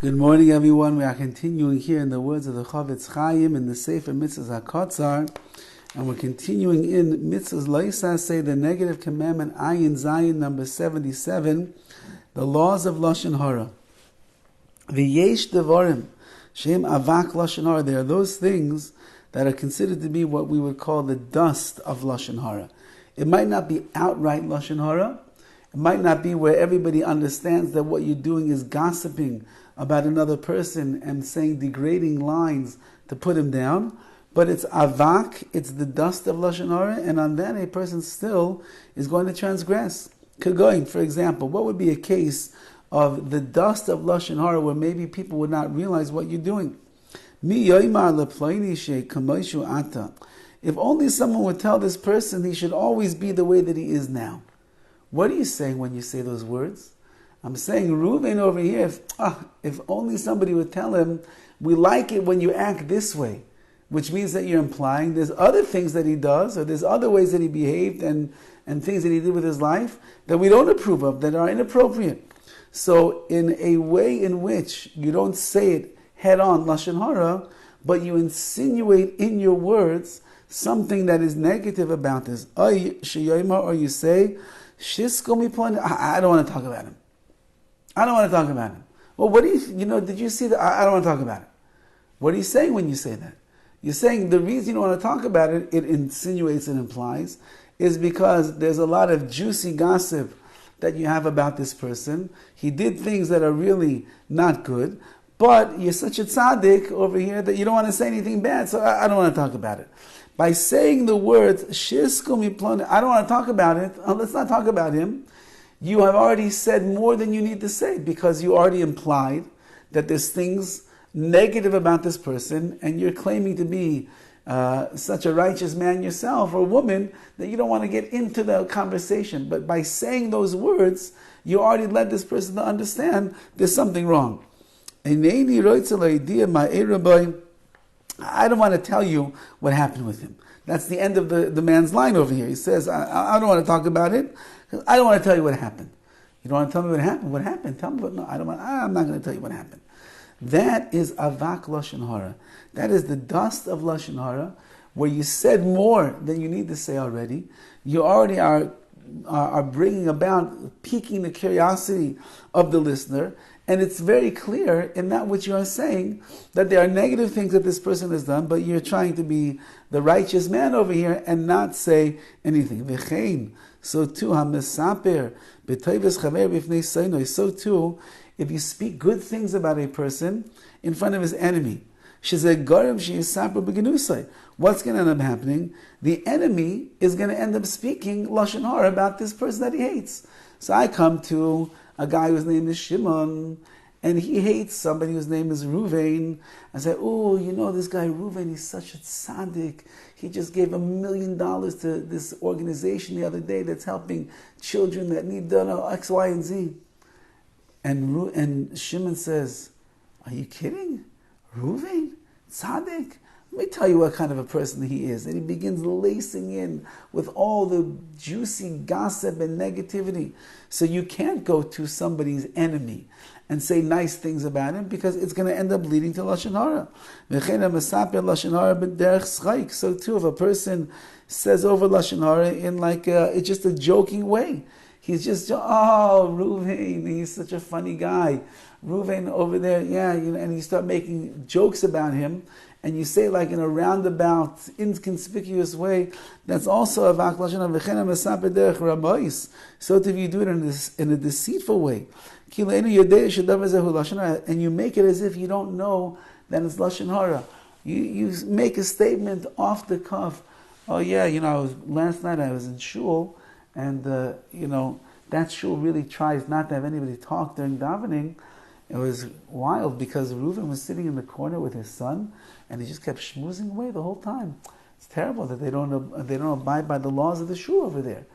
Good morning, everyone. We are continuing here in the words of the Horowitz Chaim in the Sefer Mitzvah HaKotzar, and we're continuing in Mitzvahs Laisa, say the negative commandment Ayin Zayin number 77, the laws of Lashon HaRa. V'yesh devarim shem avak Lashon HaRa. There are those things that are considered to be what we would call the dust of Lashon HaRa. It might not be outright Lashon HaRa. It might not be where everybody understands that what you're doing is gossiping about another person and saying degrading lines to put him down. But it's avak, it's the dust of Lashon HaRa, and on that a person still is going to transgress. Kagoin, for example, what would be a case of the dust of Lashon HaRa where maybe people would not realize what you're doing? If only someone would tell this person he should always be the way that he is now. What are you saying when you say those words? I'm saying Reuven over here, if only somebody would tell him, we like it when you act this way, which means that you're implying there's other things that he does, or there's other ways that he behaved and things that he did with his life that we don't approve of, that are inappropriate. So in a way in which you don't say it head on, Lashon HaRa, but you insinuate in your words something that is negative about this. Or you say, I don't want to talk about him. I don't want to talk about him. Well, what do you, did you see that? I don't want to talk about it. What are you saying when you say that? You're saying the reason you don't want to talk about it, it insinuates and implies, is because there's a lot of juicy gossip that you have about this person. He did things that are really not good, but you're such a tzaddik over here that you don't want to say anything bad, so I don't want to talk about it. By saying the words, I don't want to talk about it, let's not talk about him, you have already said more than you need to say, because you already implied that there's things negative about this person, and you're claiming to be such a righteous man yourself or woman that you don't want to get into the conversation. But by saying those words, you already led this person to understand there's something wrong. I don't want to tell you what happened with him. That's the end of the man's line over here. He says, I don't want to talk about it, because I don't want to tell you what happened. You don't want to tell me what happened? What happened? Tell me what, no, I'm not going to tell you what happened. That is avak Lashon HaRa. That is the dust of Lashon HaRa, where you said more than you need to say already. You already are bringing about, piquing the curiosity of the listener, and it's very clear in that which you are saying that there are negative things that this person has done, but you're trying to be the righteous man over here and not say anything. V'chein, so too, hamesaper b'toivos chaver b'fnei soinoi. So too, if you speak good things about a person in front of his enemy, shezeh garim sheyisaper b'genusai. What's going to end up happening? The enemy is going to end up speaking Lashon HaRa about this person that he hates. So I come to a guy whose name is Shimon, and he hates somebody whose name is Reuven. I say, this guy Reuven, he's such a tzaddik. He just gave $1 million to this organization the other day that's helping children that need X, Y, and Z. And Shimon says, are you kidding? Reuven? Tzaddik? Let me tell you what kind of a person he is. And he begins lacing in with all the juicy gossip and negativity. So you can't go to somebody's enemy and say nice things about him, because it's going to end up leading to Lashon HaRa. So too, if a person says over Lashon HaRa in it's just a joking way. He's just, Reuven, he's such a funny guy. Reuven over there, and you start making jokes about him, and you say in a roundabout, inconspicuous way, that's also a avak Lashon HaRa. So if you do it in a deceitful way, and you make it as if you don't know that it's Lashon HaRa. You make a statement off the cuff. Last night I was in shul, and that shul really tries not to have anybody talk during davening. It was wild because Reuven was sitting in the corner with his son, and he just kept schmoozing away the whole time. It's terrible that they don't abide by the laws of the shul over there.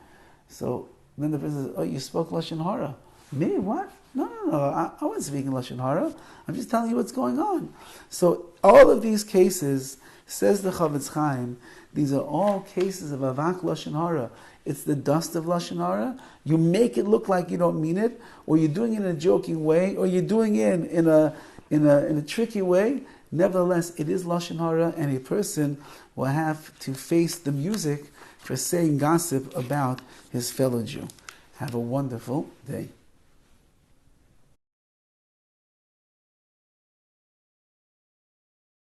So then the person says, you spoke Lashon HaRa. Me? What? No. I wasn't speaking Lashon HaRa. I'm just telling you what's going on. So all of these cases, says the Horowitz Chaim, these are all cases of avak Lashon HaRa. It's the dust of Lashon HaRa. You make it look like you don't mean it, or you're doing it in a joking way, or you're doing it in in a tricky way. Nevertheless, it is Lashon HaRa, and a person will have to face the music for saying gossip about his fellow Jew. Have a wonderful day.